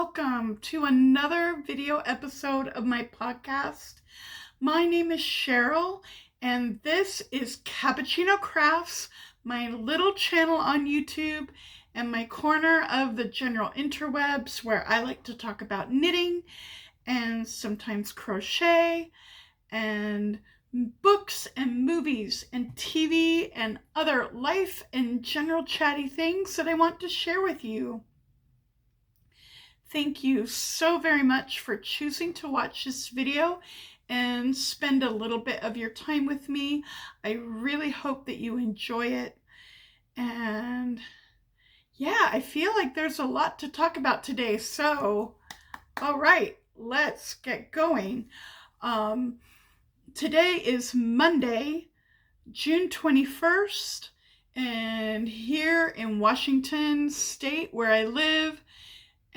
welcome to another video episode of my podcast. My name is Cheryl, and this is Cappuccino Crafts, my little channel on YouTube and my corner of the general interwebs where I like to talk about knitting and sometimes crochet and books and movies and TV and other life and general chatty things that I want to share with you. Thank you so very much for choosing to watch this video and spend a little bit of your time with me. I really hope that you enjoy it. And yeah, I feel like there's a lot to talk about today. So, all right, let's get going. Today is Monday, June 21st, and here in Washington State, where I live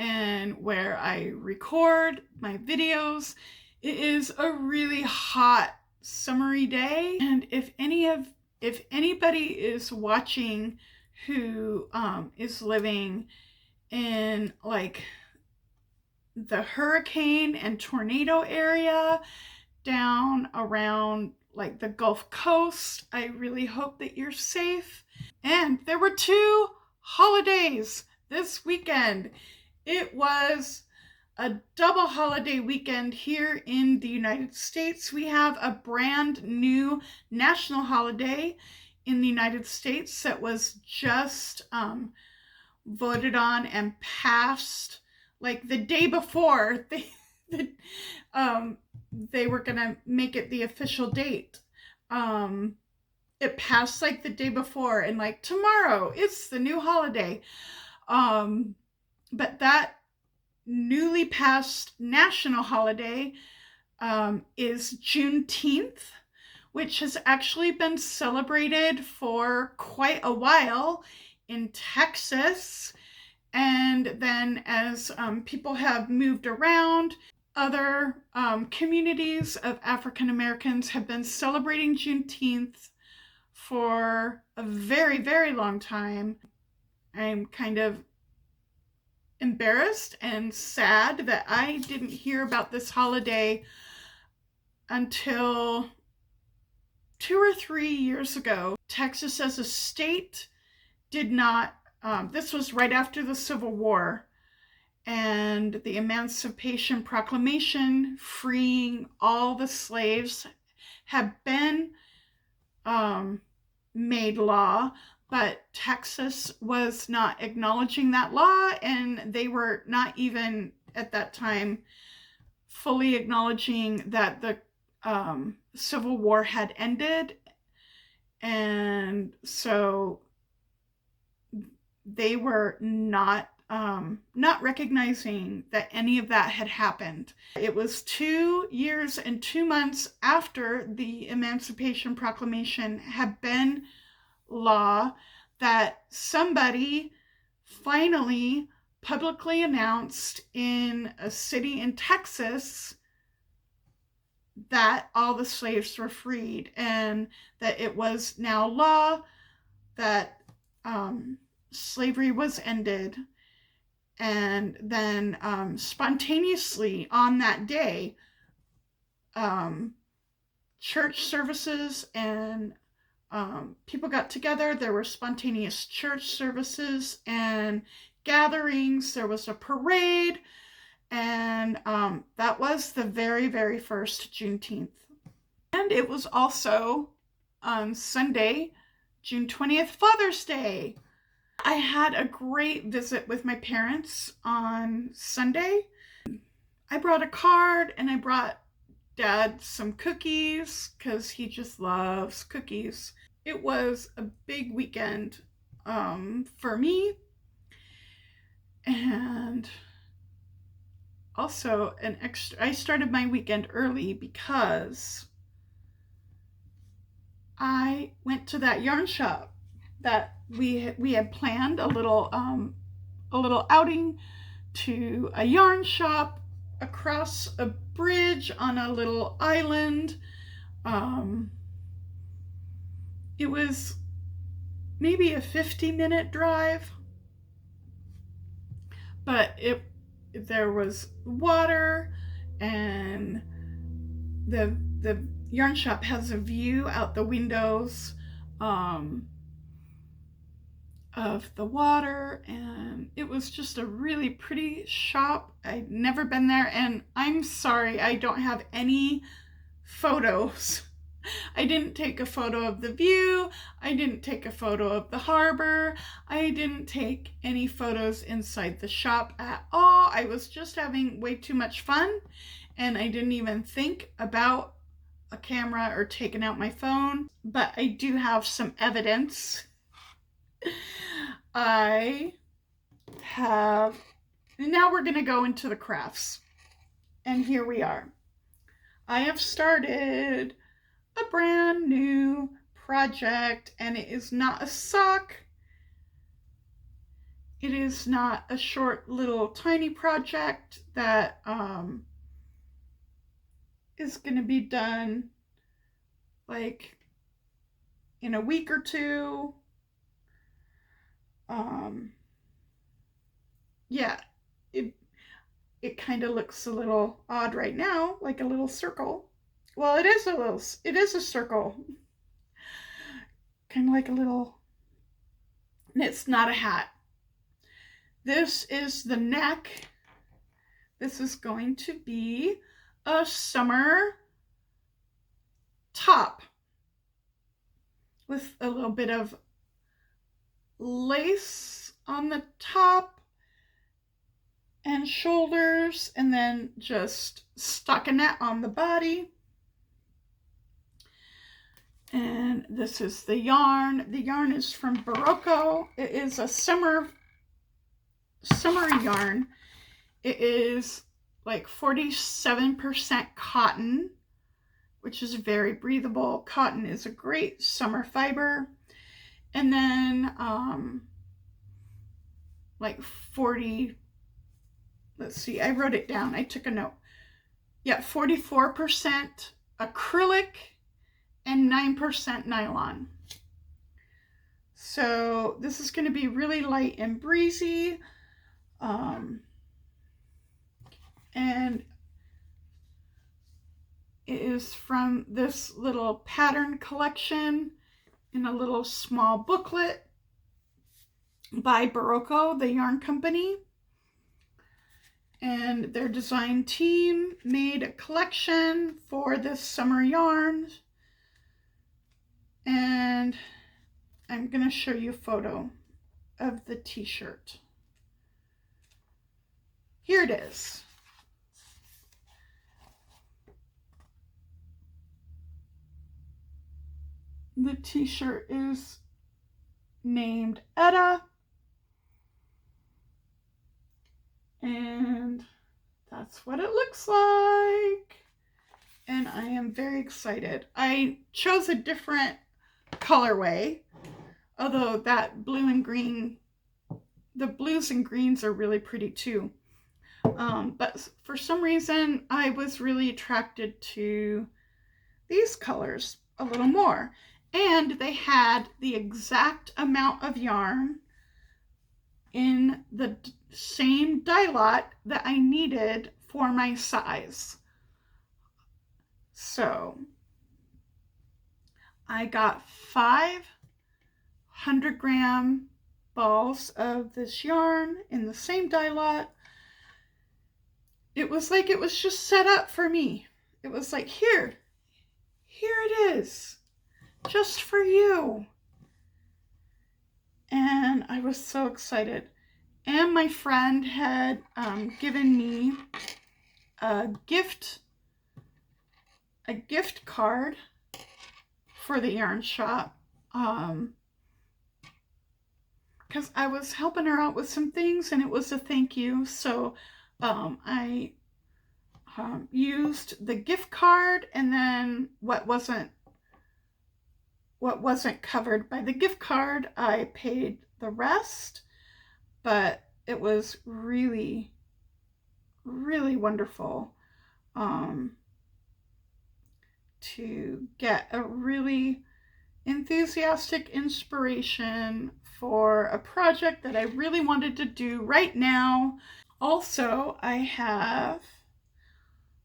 and where I record my videos, it is a really hot summery day. And if anybody is watching who is living in like the hurricane and tornado area down around like the Gulf Coast, I really hope that you're safe. And there were two holidays this weekend. It was a double holiday weekend here in the United States. We have a brand new national holiday in the United States that was just voted on and passed like the day before they were gonna make it the official date. It passed like the day before, and like tomorrow it's the new holiday. But that newly passed national holiday is Juneteenth, which has actually been celebrated for quite a while in Texas. And then as people have moved around, other communities of African Americans have been celebrating Juneteenth for a very, very long time. I'm kind of embarrassed and sad that I didn't hear about this holiday until 2 or 3 years ago. Texas as a state did not, this was right after the Civil War, and the Emancipation Proclamation freeing all the slaves had been made law, but Texas was not acknowledging that law, and they were not even at that time fully acknowledging that the Civil War had ended. And so they were not recognizing that any of that had happened. It was 2 years and 2 months after the Emancipation Proclamation had been law that somebody finally publicly announced in a city in Texas that all the slaves were freed, and that it was now law that slavery was ended. And then spontaneously on that day, church services and people got together. There were spontaneous church services and gatherings. There was a parade, and that was the very, very first Juneteenth. And it was also on Sunday, June 20th, Father's Day. I had a great visit with my parents on Sunday. I brought a card, and I brought Dad some cookies because he just loves cookies. It was a big weekend for me, and also I started my weekend early because I went to that yarn shop that we had planned, a little outing to a yarn shop across a bridge on a little island. It was maybe a 50-minute drive, but it there was water, and the yarn shop has a view out the windows of the water, and it was just a really pretty shop. I'd never been there, and I'm sorry I don't have any photos. I didn't take a photo of the view. I didn't take a photo of the harbor. I didn't take any photos inside the shop at all. I was just having way too much fun, and I didn't even think about a camera or taking out my phone. But I do have some evidence. I have, and now we're going to go into the crafts. And here we are. I have started a brand new project, and it is not a sock. It is not a short little tiny project that is going to be done like in a week or two. Yeah, it kind of looks a little odd right now, like a little circle. Well, it is a circle. Kind of like a little, and it's not a hat. This is the neck. This is going to be a summer top with a little bit of lace on the top and shoulders, and then just stockinette on the body. And this is the yarn. The yarn is from Barocco. It is a summery yarn. It is like 47% cotton, which is very breathable. Cotton is a great summer fiber. And then like 40, let's see, I wrote it down. I took a note. Yeah, 44% acrylic and 9% nylon. So this is going to be really light and breezy. And it is from this little pattern collection in a little small booklet by Barocco, the yarn company. And their design team made a collection for this summer yarn. And I'm going to show you a photo of the t-shirt. Here it is. The t-shirt is named Etta. And that's what it looks like. And I am very excited. I chose a different colorway, although that blue and green, the blues and greens are really pretty too. But for some reason, I was really attracted to these colors a little more. And they had the exact amount of yarn in the same dye lot that I needed for my size. So I got 500-gram balls of this yarn in the same dye lot. It was like it was just set up for me. It was like, here it is, just for you. And I was so excited. And my friend had given me a gift card for the yarn shop, because I was helping her out with some things, and it was a thank you. So I used the gift card, and then what wasn't covered by the gift card, I paid the rest. But it was really, really wonderful to get a really enthusiastic inspiration for a project that I really wanted to do right now. Also, I have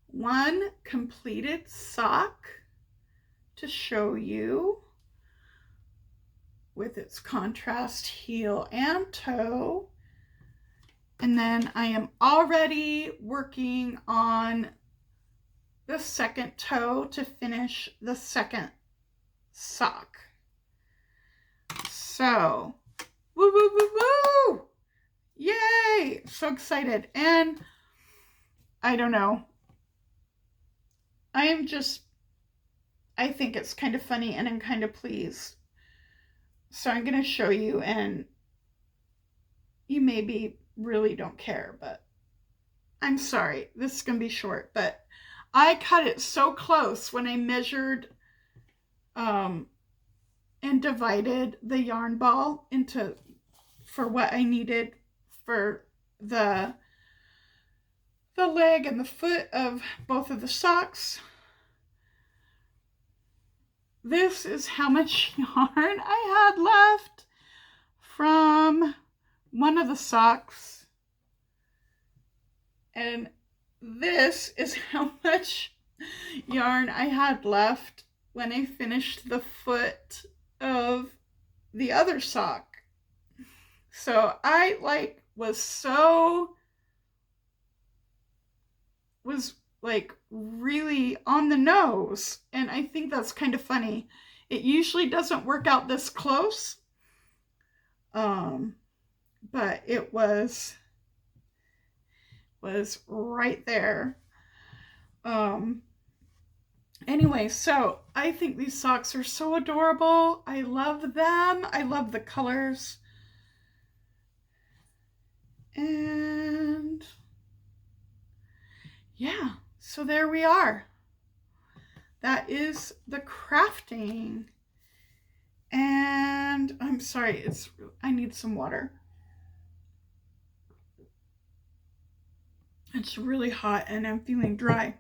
one completed sock to show you with its contrast heel and toe. And then I am already working on the second toe to finish the second sock. So, woo, woo, woo, woo! Yay! So excited. And I don't know. I think it's kind of funny and I'm kind of pleased. So I'm going to show you, and you maybe really don't care, but I'm sorry. This is going to be short, but I cut it so close when I measured and divided the yarn ball into for what I needed for the leg and the foot of both of the socks. This is how much yarn I had left from one of the socks. And this is how much yarn I had left when I finished the foot of the other sock. So I was really on the nose, and I think that's kind of funny. It usually doesn't work out this close, but it was right there. Anyway, so I think these socks are so adorable. I love them. I love the colors. And yeah, so there we are. That is the crafting. And I'm sorry, I need some water. It's really hot and I'm feeling dry.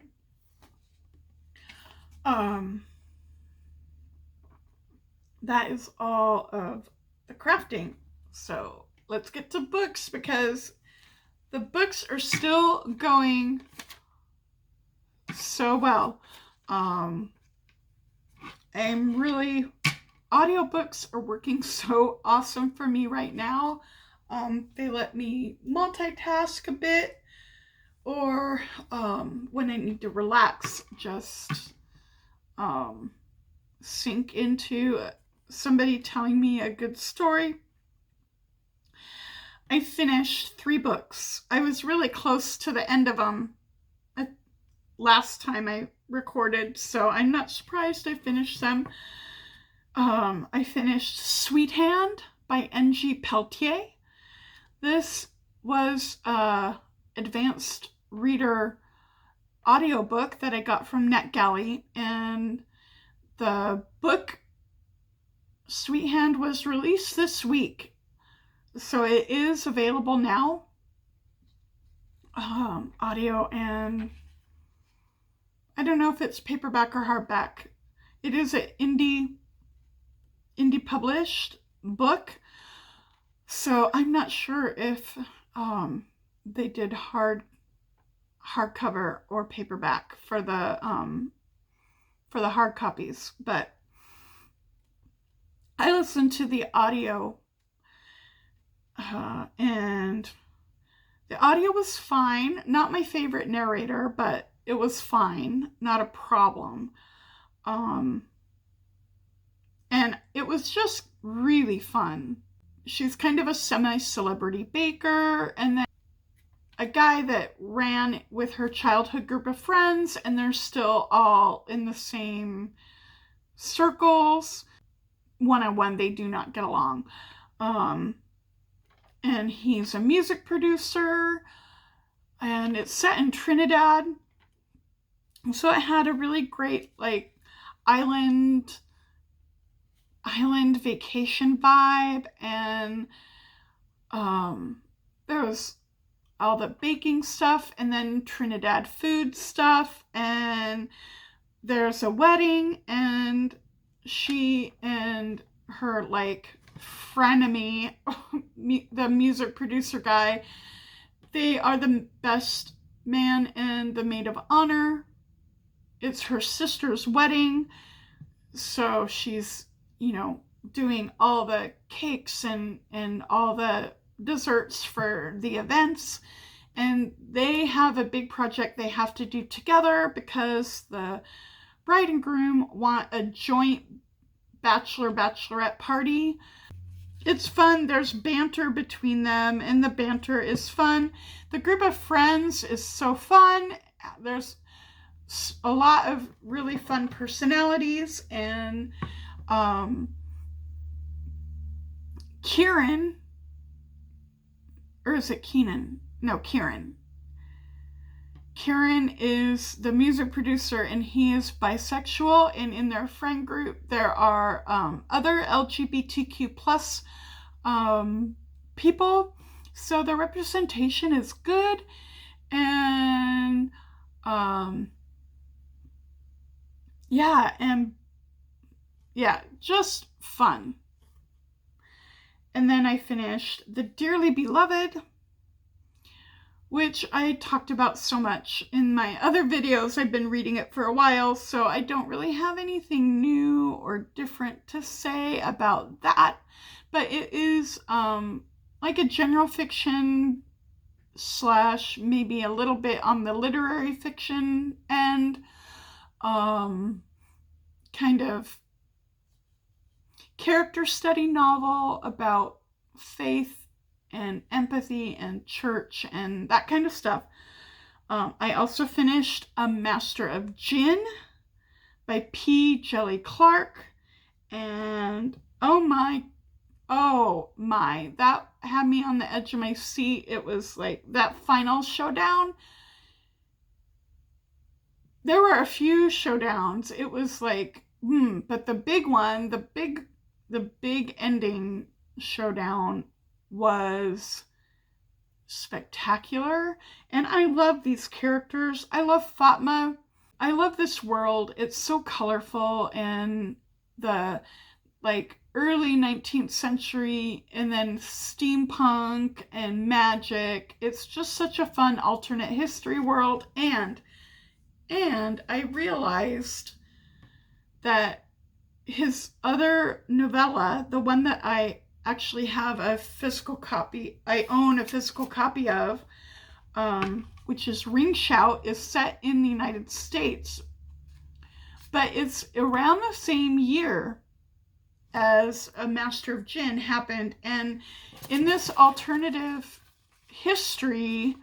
That is all of the crafting. So let's get to books, because the books are still going so well. Audiobooks are working so awesome for me right now. They let me multitask a bit, or when I need to relax, just sink into somebody telling me a good story. I finished 3 books. I was really close to the end of them last time I recorded, so I'm not surprised I finished them. I finished Sweethand by N.G. Peltier. This was a advanced reader audiobook that I got from NetGalley, and the book Sweethand was released this week, so it is available now, audio, and I don't know if it's paperback or hardback. It is an indie published book, so I'm not sure if they did hardcover or paperback for the hard copies, but I listened to the audio, and the audio was fine. Not my favorite narrator, but it was fine, not a problem. And it was just really fun. She's kind of a semi-celebrity baker, and then a guy that ran with her childhood group of friends, and they're still all in the same circles. One-on-one, they do not get along. And he's a music producer, and it's set in Trinidad. So it had a really great, island vacation vibe, and there was all the baking stuff, and then Trinidad food stuff, and there's a wedding, and she and her frenemy, the music producer guy, They are the best man and the maid of honor. It's her sister's wedding, so she's, doing all the cakes and all the desserts for the events. And they have a big project they have to do together because the bride and groom want a joint bachelorette party. It's fun. There's banter between them, and the banter is fun. The group of friends is so fun. There's a lot of really fun personalities, and Kieran, or is it Keenan? No, Kieran. Kieran is the music producer, and he is bisexual, and in their friend group there are other LGBTQ plus people, so the representation is good, and just fun. And then I finished The Dearly Beloved, which I talked about so much in my other videos. I've been reading it for a while, so I don't really have anything new or different to say about that. But it is like a general fiction / maybe a little bit on the literary fiction end, kind of character study novel about faith and empathy and church and that kind of stuff. I also finished A Master of Gin by P. Jelly Clark, and oh my, that had me on the edge of my seat. It was like that final showdown. There were a few showdowns. It was like, but the big one, the big ending showdown was spectacular. And I love these characters. I love Fatma. I love this world. It's so colorful, and the early 19th century, and then steampunk and magic. It's just such a fun alternate history world. And I realized that his other novella, the one that I actually have a physical copy, I own a physical copy of, which is Ring Shout, is set in the United States. But it's around the same year as A Master of Gin happened. And in this alternative history,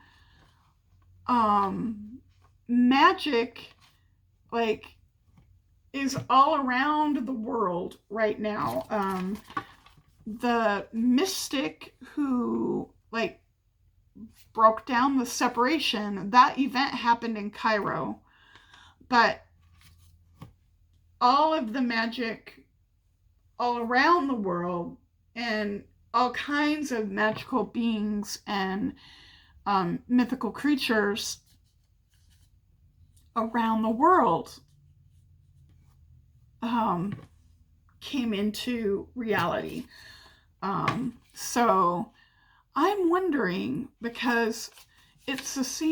magic is all around the world right now. The mystic who broke down the separation, that event happened in Cairo, but all of the magic all around the world, and all kinds of magical beings and mythical creatures around the world came into reality. So I'm wondering, because it's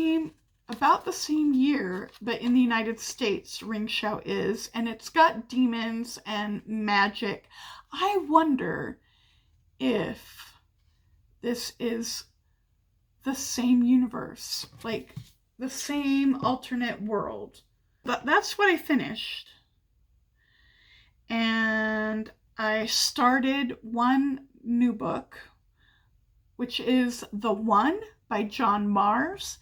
about the same year, but in the United States, Ring Shout is, and it's got demons and magic. I wonder if this is the same universe, the same alternate world. But that's what I finished. And I started one new book, which is The One by John Mars.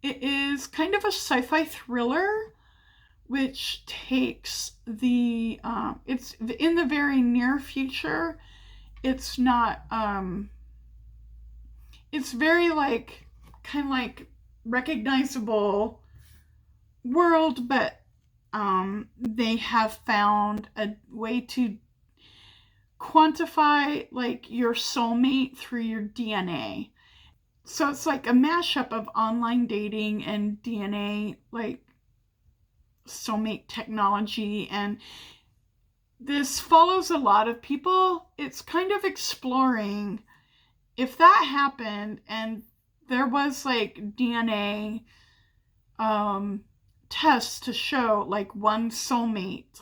It is kind of a sci-fi thriller, which takes it's in the very near future. It's not, it's very kind of like recognizable world, but they have found a way to quantify your soulmate through your DNA. So it's like a mashup of online dating and DNA, soulmate technology. And this follows a lot of people. It's kind of exploring if that happened and there was like DNA tests to show like one soulmate,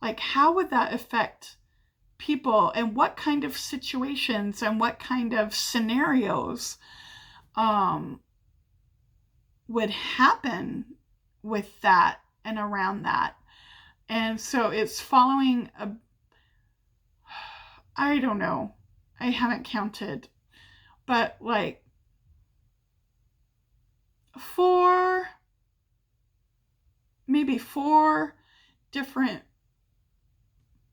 like how would that affect people, and what kind of situations and what kind of scenarios would happen with that and around that. And so it's following I don't know, I haven't counted, but like maybe four different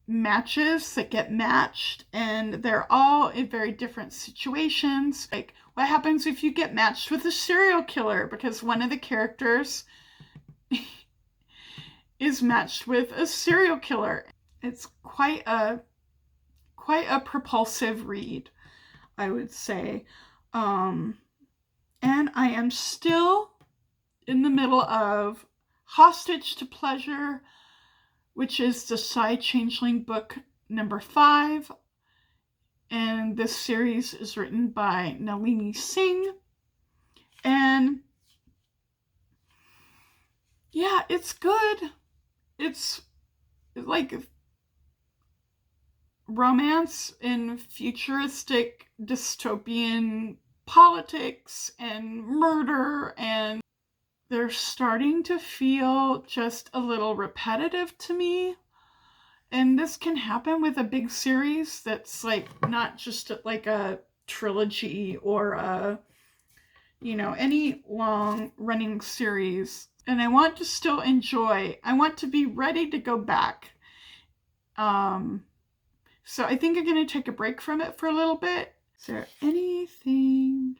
matches that get matched, and they're all in very different situations. Like, what happens if you get matched with a serial killer because one of the characters is matched with a serial killer? It's quite a propulsive read, I would say. And I am still in the middle of Hostage to Pleasure, which is the Side Changeling book number 5. And this series is written by Nalini Singh. And yeah, it's good. It's like romance in futuristic dystopian politics and murder, and they're starting to feel just a little repetitive to me. And this can happen with a big series that's like not just like a trilogy or any long running series. And I want to still enjoy. I want to be ready to go back. So I think I'm going to take a break from it for a little bit. Is there anything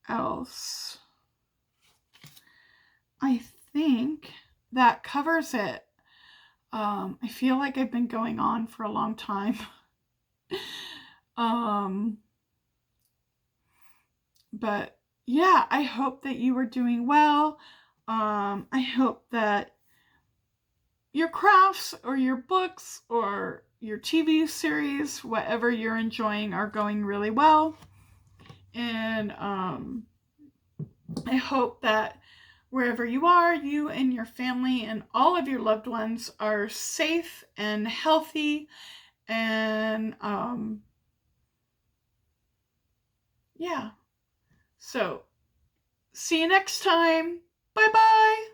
else? I think that covers it. I feel like I've been going on for a long time. But yeah, I hope that you are doing well. I hope that your crafts or your books or your TV series, whatever you're enjoying, are going really well. And I hope that wherever you are, you and your family and all of your loved ones are safe and healthy. And yeah. So see you next time. Bye bye.